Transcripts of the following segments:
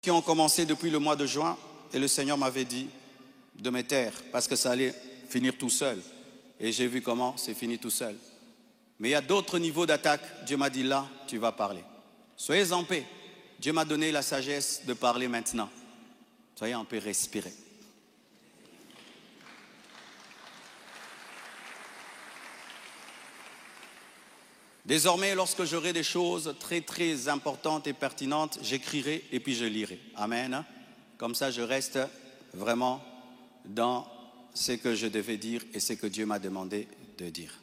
qui ont commencé depuis le mois de juin et le Seigneur m'avait dit de me taire parce que ça allait finir tout seul. Et j'ai vu comment c'est fini tout seul. Mais il y a d'autres niveaux d'attaque. Dieu m'a dit là, tu vas parler. Soyez en paix. Dieu m'a donné la sagesse de parler maintenant. Soyez en paix, respirez. Désormais, lorsque j'aurai des choses très très importantes et pertinentes, j'écrirai et puis je lirai. Amen. Comme ça, je reste vraiment dans ce que je devais dire et ce que Dieu m'a demandé de dire.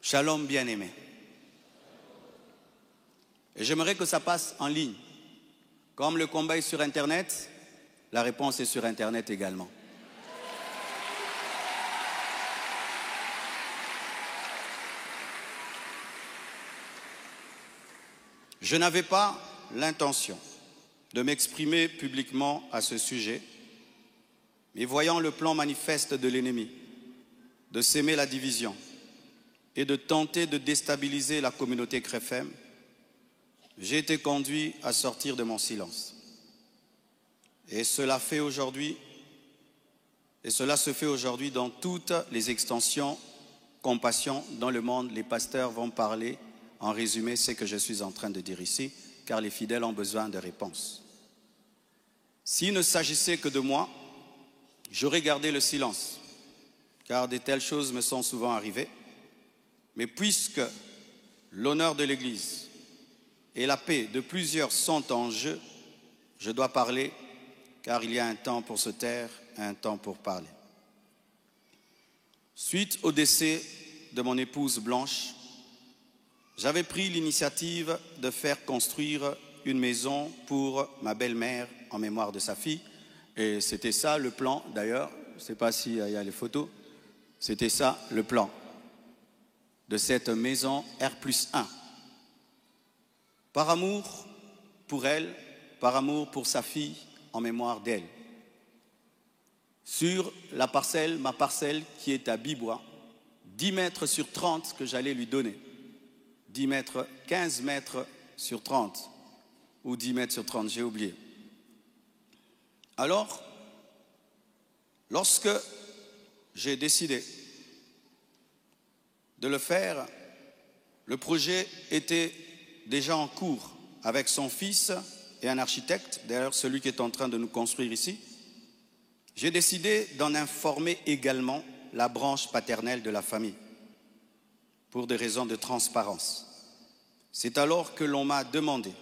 Shalom bien-aimé. Et j'aimerais que ça passe en ligne. Comme le combat est sur Internet, la réponse est sur Internet également. Je n'avais pas l'intention de m'exprimer publiquement à ce sujet, mais voyant le plan manifeste de l'ennemi, de s'aimer la division et de tenter de déstabiliser la communauté CREFEM, j'ai été conduit à sortir de mon silence. Et cela se fait aujourd'hui dans toutes les extensions compassion dans le monde. Les pasteurs vont parler en résumé ce que je suis en train de dire ici, car les fidèles ont besoin de réponses. S'il ne s'agissait que de moi, j'aurais gardé le silence, car de telles choses me sont souvent arrivées. Mais puisque l'honneur de l'Église et la paix de plusieurs sont en jeu, je dois parler, car il y a un temps pour se taire, un temps pour parler. Suite au décès de mon épouse Blanche, j'avais pris l'initiative de faire construire une maison pour ma belle-mère en mémoire de sa fille. Et c'était ça le plan, d'ailleurs. Je ne sais pas s'il y a les photos. C'était ça le plan de cette maison R+1. Par amour pour elle, par amour pour sa fille, en mémoire d'elle. Sur la parcelle, ma parcelle qui est à Bibois, 10 mètres sur 30 que j'allais lui donner. 10 mètres, 15 mètres sur 30, ou 10 mètres sur 30, j'ai oublié. Alors, lorsque j'ai décidé de le faire, le projet était déjà en cours avec son fils et un architecte, d'ailleurs celui qui est en train de nous construire ici. J'ai décidé d'en informer également la branche paternelle de la famille, pour des raisons de transparence. C'est alors que l'on m'a demandé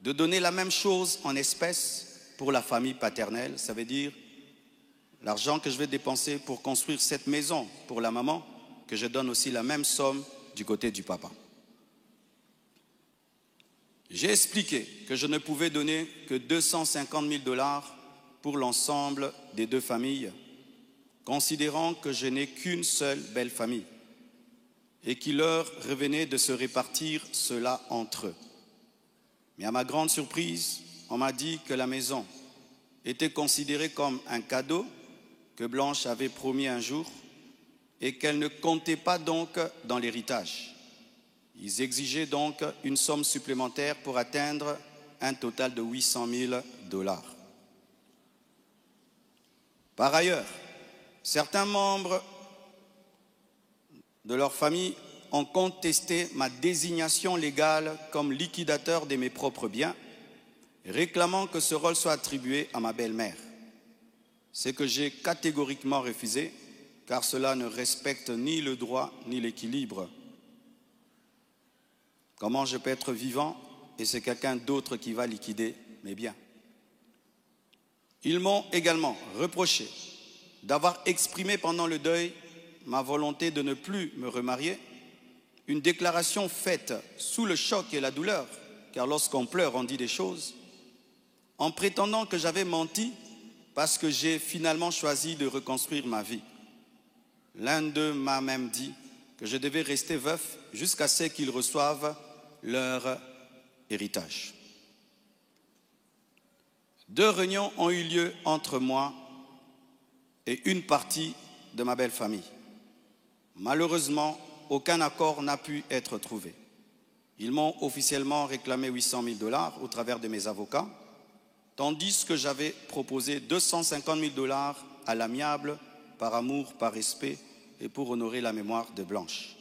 de donner la même chose en espèces pour la famille paternelle. Ça veut dire l'argent que je vais dépenser pour construire cette maison pour la maman, que je donne aussi la même somme du côté du papa. J'ai expliqué que je ne pouvais donner que 250 000 $ pour l'ensemble des deux familles, considérant que je n'ai qu'une seule belle famille et qu'il leur revenait de se répartir cela entre eux. Mais à ma grande surprise, on m'a dit que la maison était considérée comme un cadeau que Blanche avait promis un jour et qu'elle ne comptait pas donc dans l'héritage. Ils exigeaient donc une somme supplémentaire pour atteindre un total de 800 000 $. Par ailleurs, certains membres de leur famille ont contesté ma désignation légale comme liquidateur de mes propres biens, réclamant que ce rôle soit attribué à ma belle-mère. Ce que j'ai catégoriquement refusé, car cela ne respecte ni le droit ni l'équilibre. Comment je peux être vivant et c'est quelqu'un d'autre qui va liquider mes biens? Ils m'ont également reproché d'avoir exprimé pendant le deuil ma volonté de ne plus me remarier, une déclaration faite sous le choc et la douleur, car lorsqu'on pleure, on dit des choses, en prétendant que j'avais menti parce que j'ai finalement choisi de reconstruire ma vie. L'un d'eux m'a même dit que je devais rester veuf jusqu'à ce qu'ils reçoivent leur héritage. 2 réunions ont eu lieu entre moi et une partie de ma belle famille. Malheureusement, aucun accord n'a pu être trouvé. Ils m'ont officiellement réclamé 800 000 $ au travers de mes avocats, tandis que j'avais proposé 250 000 $ à l'amiable, par amour, par respect et pour honorer la mémoire de Blanche.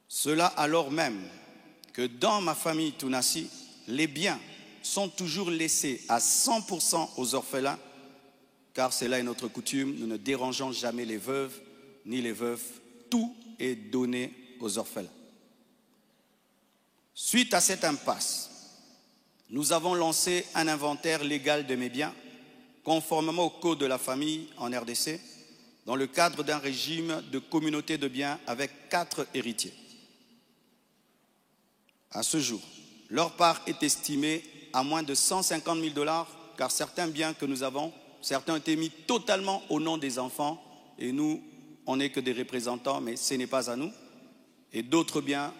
Cela alors même que dans ma famille Tounassi, les biens sont toujours laissés à 100% aux orphelins, car cela est notre coutume, nous ne dérangeons jamais les veuves ni les veufs, tout est donné aux orphelins. Suite à cette impasse, nous avons lancé un inventaire légal de mes biens, conformément au code de la famille en RDC, dans le cadre d'un régime de communauté de biens avec 4 héritiers. À ce jour, leur part est estimée à moins de 150 000 $, car certains biens que nous avons, certains ont été mis totalement au nom des enfants, et nous, on n'est que des représentants, mais ce n'est pas à nous. Et d'autres biens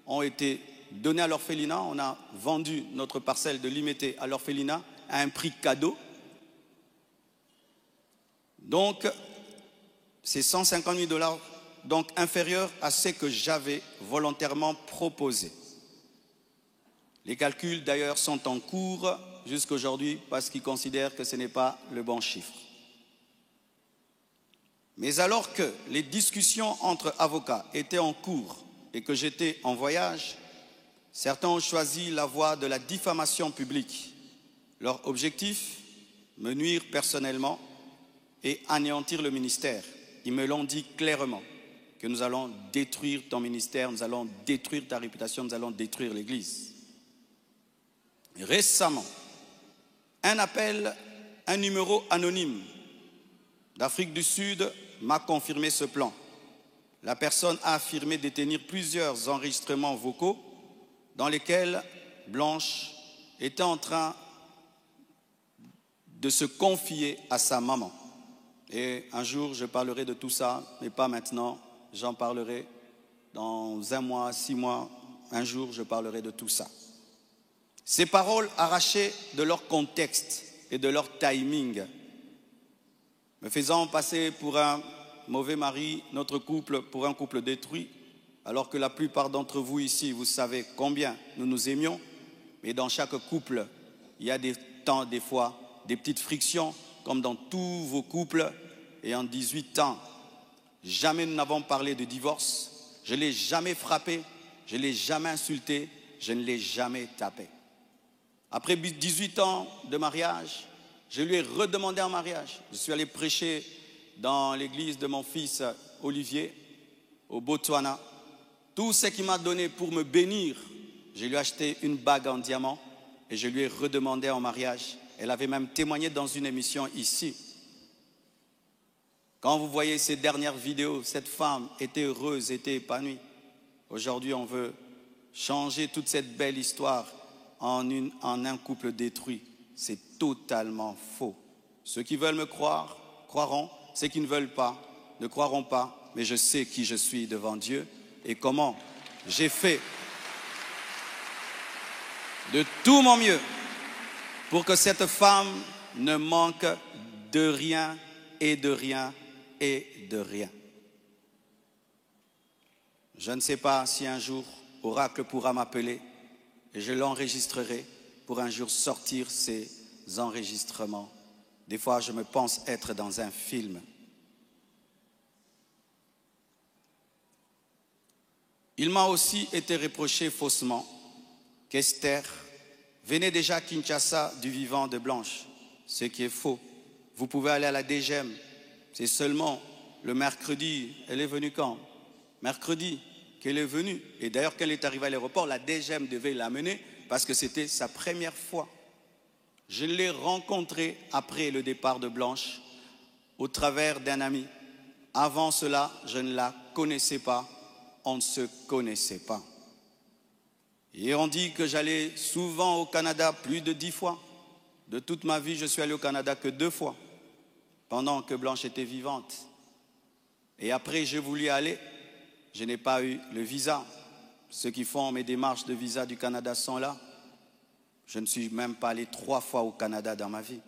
ont été donnés à l'orphelinat. On a vendu notre parcelle de Limété à l'orphelinat à un prix cadeau. Donc, c'est 150 000 $, donc inférieur à ce que j'avais volontairement proposé. Les calculs d'ailleurs sont en cours jusqu'à aujourd'hui parce qu'ils considèrent que ce n'est pas le bon chiffre. Mais alors que les discussions entre avocats étaient en cours et que j'étais en voyage, certains ont choisi la voie de la diffamation publique. Leur objectif, me nuire personnellement et anéantir le ministère. Ils me l'ont dit clairement, que nous allons détruire ton ministère, nous allons détruire ta réputation, nous allons détruire l'Église. Récemment, un numéro anonyme d'Afrique du Sud m'a confirmé ce plan. La personne a affirmé détenir plusieurs enregistrements vocaux dans lesquels Blanche était en train de se confier à sa maman. Et un jour, je parlerai de tout ça, mais pas maintenant. J'en parlerai dans 1 mois, 6 mois. Un jour, je parlerai de tout ça. Ces paroles arrachées de leur contexte et de leur timing, me faisant passer pour un mauvais mari, notre couple pour un couple détruit, alors que la plupart d'entre vous ici, vous savez combien nous nous aimions, mais dans chaque couple, il y a des temps, des fois, des petites frictions, comme dans tous vos couples. Et en 18 ans, jamais nous n'avons parlé de divorce, je ne l'ai jamais frappé, je ne l'ai jamais insulté, je ne l'ai jamais tapé. Après 18 ans de mariage, je lui ai redemandé en mariage. Je suis allé prêcher dans l'église de mon fils Olivier, au Botswana. Tout ce qu'il m'a donné pour me bénir, je lui ai acheté une bague en diamant et je lui ai redemandé en mariage. Elle avait même témoigné dans une émission ici. Quand vous voyez ces dernières vidéos, cette femme était heureuse, était épanouie. Aujourd'hui, on veut changer toute cette belle histoire en un couple détruit. C'est totalement faux. Ceux qui veulent me croire, croiront. Ceux qui ne veulent pas, ne croiront pas. Mais je sais qui je suis devant Dieu et comment j'ai fait de tout mon mieux pour que cette femme ne manque de rien et de rien et de rien. Je ne sais pas si un jour Oracle pourra m'appeler et je l'enregistrerai pour un jour sortir ces enregistrements. Des fois, je me pense être dans un film. Il m'a aussi été reproché faussement qu'Esther venait déjà à Kinshasa du vivant de Blanche, ce qui est faux. Vous pouvez aller à la DGM, c'est seulement le mercredi. Elle est venue quand? Mercredi qu'elle est venue. Et d'ailleurs, quand elle est arrivée à l'aéroport, la DGM devait l'amener parce que c'était sa première fois. Je l'ai rencontrée après le départ de Blanche au travers d'un ami. Avant cela, je ne la connaissais pas. On ne se connaissait pas. Et on dit que j'allais souvent au Canada plus de 10 fois. De toute ma vie, je suis allé au Canada que 2 fois, pendant que Blanche était vivante. Et après, j'ai voulu aller, je n'ai pas eu le visa. Ceux qui font mes démarches de visa du Canada sont là. Je ne suis même pas allé 3 fois au Canada dans ma vie.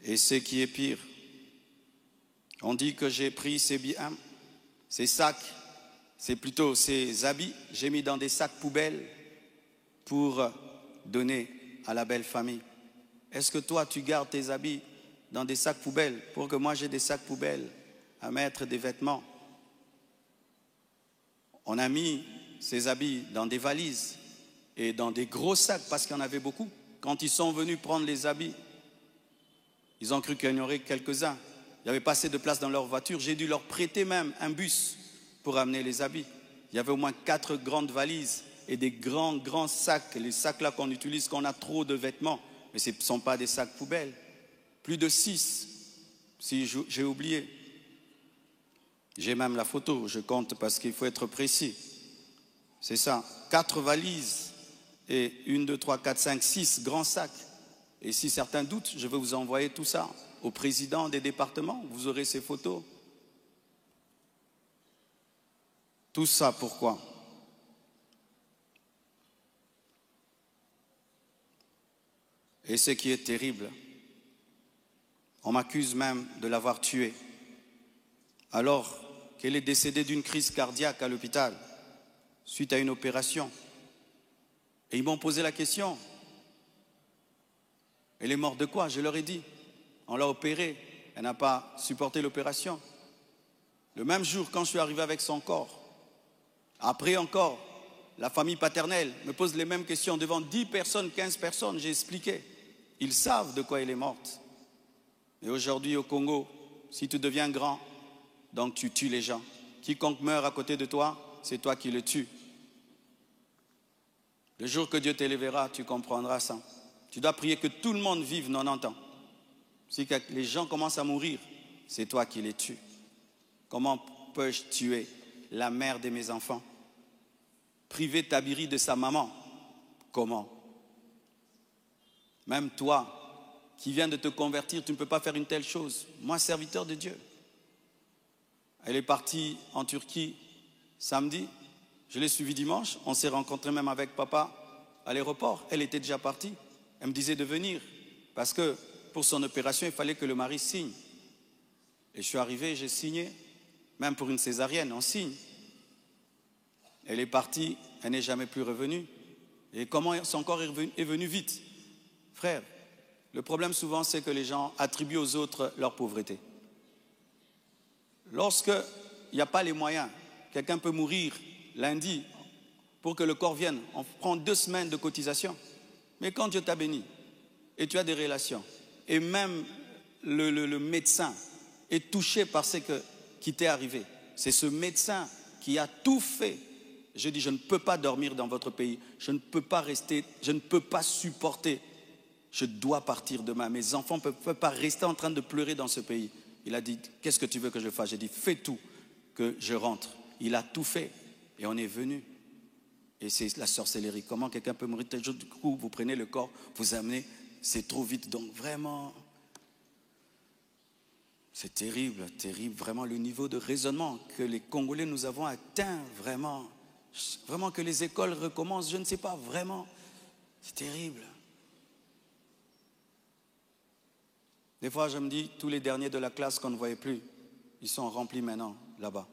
Et ce qui est pire, on dit que j'ai pris ces biens, ces sacs, c'est plutôt ces habits, j'ai mis dans des sacs poubelles pour donner à la belle famille. Est-ce que toi, tu gardes tes habits dans des sacs poubelles pour que moi j'ai des sacs poubelles à mettre des vêtements? On a mis ces habits dans des valises et dans des gros sacs parce qu'il y en avait beaucoup. Quand ils sont venus prendre les habits, ils ont cru qu'il y en aurait quelques-uns. Il n'y avait pas assez de place dans leur voiture. J'ai dû leur prêter même un bus pour amener les habits. Il y avait au moins 4 grandes valises et des grands sacs. Les sacs là qu'on utilise quand on a trop de vêtements. Mais ce ne sont pas des sacs poubelles. Plus de 6, si j'ai oublié. J'ai même la photo, je compte parce qu'il faut être précis. C'est ça, 4 valises et 1, 2, 3, 4, 5, 6 grands sacs. Et si certains doutent, je vais vous envoyer tout ça au président des départements. Vous aurez ces photos. Tout ça, pourquoi? Et ce qui est terrible, on m'accuse même de l'avoir tué, alors qu'elle est décédée d'une crise cardiaque à l'hôpital, suite à une opération. Et ils m'ont posé la question, elle est morte de quoi? Je leur ai dit, on l'a opérée, elle n'a pas supporté l'opération. Le même jour, quand je suis arrivé avec son corps, après encore, la famille paternelle me pose les mêmes questions devant 10 personnes, 15 personnes, j'ai expliqué. Ils savent de quoi elle est morte. Et aujourd'hui au Congo, si tu deviens grand, donc tu tues les gens. Quiconque meurt à côté de toi, c'est toi qui le tues. Le jour que Dieu t'élèvera, tu comprendras ça. Tu dois prier que tout le monde vive 90 ans. Si les gens commencent à mourir, c'est toi qui les tues. Comment peux-je tuer la mère de mes enfants? Priver Tabiri de sa maman? Comment? Même toi, qui viens de te convertir, tu ne peux pas faire une telle chose. Moi, serviteur de Dieu. Elle est partie en Turquie samedi. Je l'ai suivie dimanche. On s'est rencontrés même avec papa à l'aéroport. Elle était déjà partie. Elle me disait de venir parce que pour son opération, il fallait que le mari signe. Et je suis arrivé, j'ai signé. Même pour une césarienne, on signe. Elle est partie, elle n'est jamais plus revenue. Et comment son corps est venu vite? Frère, le problème souvent, c'est que les gens attribuent aux autres leur pauvreté. Lorsqu'il n'y a pas les moyens, quelqu'un peut mourir lundi pour que le corps vienne. On prend 2 semaines de cotisation. Mais quand Dieu t'a béni et tu as des relations, et même le médecin est touché par ce qui t'est arrivé, c'est ce médecin qui a tout fait. Je dis, je ne peux pas dormir dans votre pays, je ne peux pas rester, je ne peux pas supporter. Je dois partir demain. Mes enfants ne peuvent pas rester en train de pleurer dans ce pays. Il a dit, qu'est-ce que tu veux que je fasse? J'ai dit, fais tout, que je rentre. Il a tout fait et on est venu. Et c'est la sorcellerie. Comment quelqu'un peut mourir tel jour? Du coup, vous prenez le corps, vous amenez, c'est trop vite. Donc vraiment, c'est terrible, terrible. Vraiment le niveau de raisonnement que les Congolais nous avons atteint, vraiment. Vraiment que les écoles recommencent, je ne sais pas, vraiment. C'est terrible. Des fois, je me dis, tous les derniers de la classe qu'on ne voyait plus, ils sont remplis maintenant, là-bas.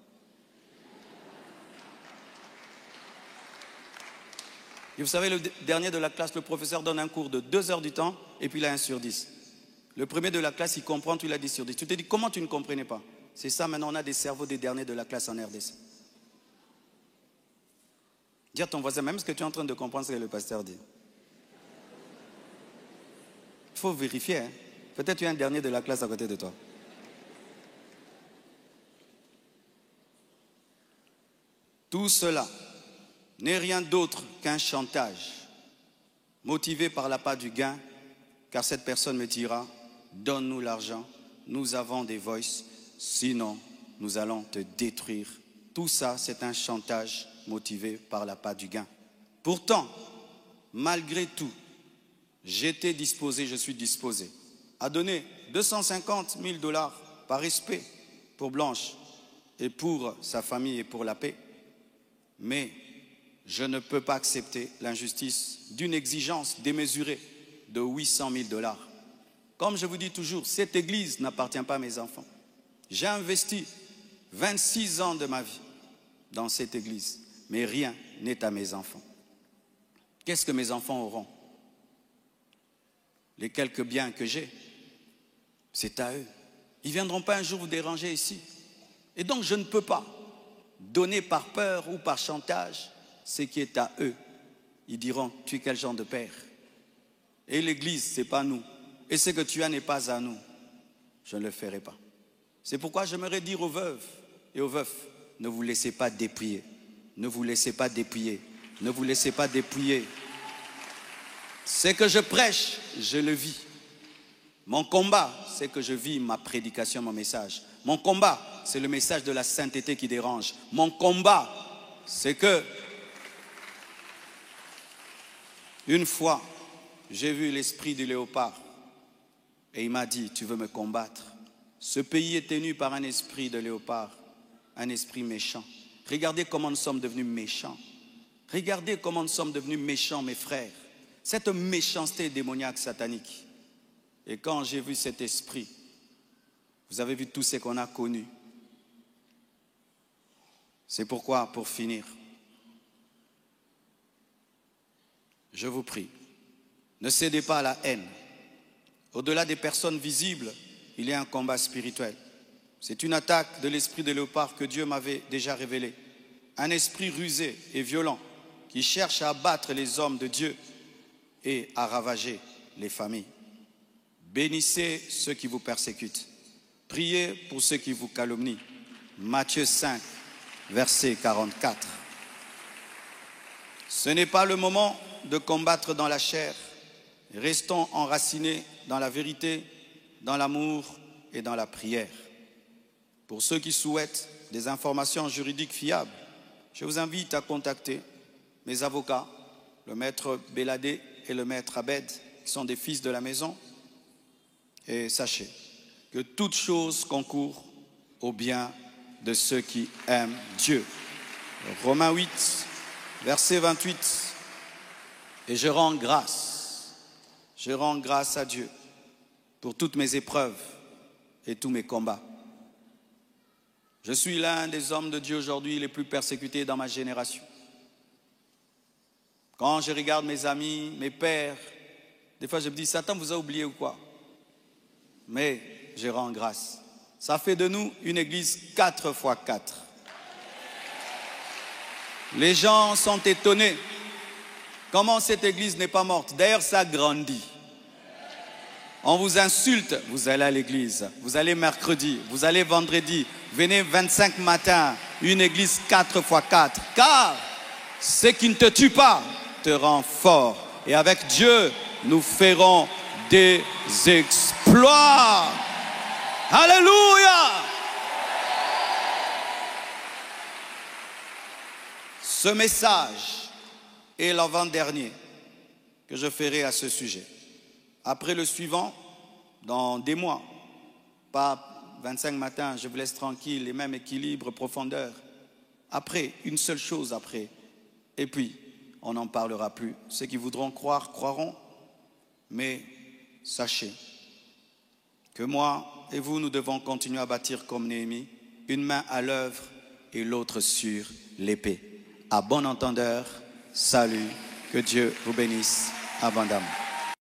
Et vous savez, le dernier de la classe, le professeur donne un cours de 2 heures du temps, et puis il a 1 sur 10. Le premier de la classe, il comprend, tu l'as 10 sur 10. Tu te dis, comment tu ne comprenais pas? C'est ça, maintenant, on a des cerveaux des derniers de la classe en RDC. Dis à ton voisin, même ce que tu es en train de comprendre, ce que le pasteur dit. Il faut vérifier, hein. Peut-être tu es un dernier de la classe à côté de toi. Tout cela n'est rien d'autre qu'un chantage, motivé par l'appât du gain, car cette personne me dira, donne-nous l'argent, nous avons des voices, sinon nous allons te détruire. Tout ça, c'est un chantage motivé par l'appât du gain. Pourtant, malgré tout, j'étais disposé, je suis disposé à donner 250 000 $ par respect pour Blanche et pour sa famille et pour la paix. Mais je ne peux pas accepter l'injustice d'une exigence démesurée de 800 000 $. Comme je vous dis toujours, cette église n'appartient pas à mes enfants. J'ai investi 26 ans de ma vie dans cette église, mais rien n'est à mes enfants. Qu'est-ce que mes enfants auront? Les quelques biens que j'ai, c'est à eux. Ils ne viendront pas un jour vous déranger ici. Et donc je ne peux pas donner par peur ou par chantage ce qui est à eux. Ils diront, tu es quel genre de père? Et l'église, ce n'est pas nous. Et ce que tu as n'est pas à nous. Je ne le ferai pas. C'est pourquoi j'aimerais dire aux veuves et aux veufs, ne vous laissez pas dépouiller. Ne vous laissez pas dépouiller. Ne vous laissez pas dépouiller. Ce que je prêche, je le vis. Mon combat, c'est que je vis ma prédication, mon message. Mon combat, c'est le message de la sainteté qui dérange. Mon combat, c'est que une fois, j'ai vu l'esprit du léopard et il m'a dit, tu veux me combattre? Ce pays est tenu par un esprit de léopard, un esprit méchant. Regardez comment nous sommes devenus méchants. Regardez comment nous sommes devenus méchants, mes frères. Cette méchanceté démoniaque satanique. Et quand j'ai vu cet esprit, vous avez vu tout ce qu'on a connu. C'est pourquoi, pour finir, je vous prie, ne cédez pas à la haine. Au-delà des personnes visibles, il y a un combat spirituel. C'est une attaque de l'esprit de léopard que Dieu m'avait déjà révélé. Un esprit rusé et violent qui cherche à abattre les hommes de Dieu et à ravager les familles. Bénissez ceux qui vous persécutent. Priez pour ceux qui vous calomnient. Matthieu 5, verset 44. Ce n'est pas le moment de combattre dans la chair. Restons enracinés dans la vérité, dans l'amour et dans la prière. Pour ceux qui souhaitent des informations juridiques fiables, je vous invite à contacter mes avocats, le maître Béladé et le maître Abed, qui sont des fils de la maison. Et sachez que toute chose concourt au bien de ceux qui aiment Dieu. Romains 8, verset 28. Et je rends grâce à Dieu pour toutes mes épreuves et tous mes combats. Je suis l'un des hommes de Dieu aujourd'hui les plus persécutés dans ma génération. Quand je regarde mes amis, mes pères, des fois je me dis, Satan vous a oublié ou quoi? Mais je rends grâce. Ça fait de nous une église 4x4. Les gens sont étonnés. Comment cette église n'est pas morte? D'ailleurs, ça grandit. On vous insulte, vous allez à l'église. Vous allez mercredi, vous allez vendredi. Venez 25 matins, une église 4x4. Car ce qui ne te tue pas te rend fort. Et avec Dieu, nous ferons des exploits. Alléluia! Ce message est l'avant-dernier que je ferai à ce sujet. Après le suivant, dans des mois, pas 25 matins, je vous laisse tranquille, les mêmes équilibres, profondeur. Après, une seule chose après. Et puis, on n'en parlera plus. Ceux qui voudront croire, croiront. Mais sachez que moi et vous, nous devons continuer à bâtir comme Néhémie, une main à l'œuvre et l'autre sur l'épée. À bon entendeur, salut, que Dieu vous bénisse abondamment.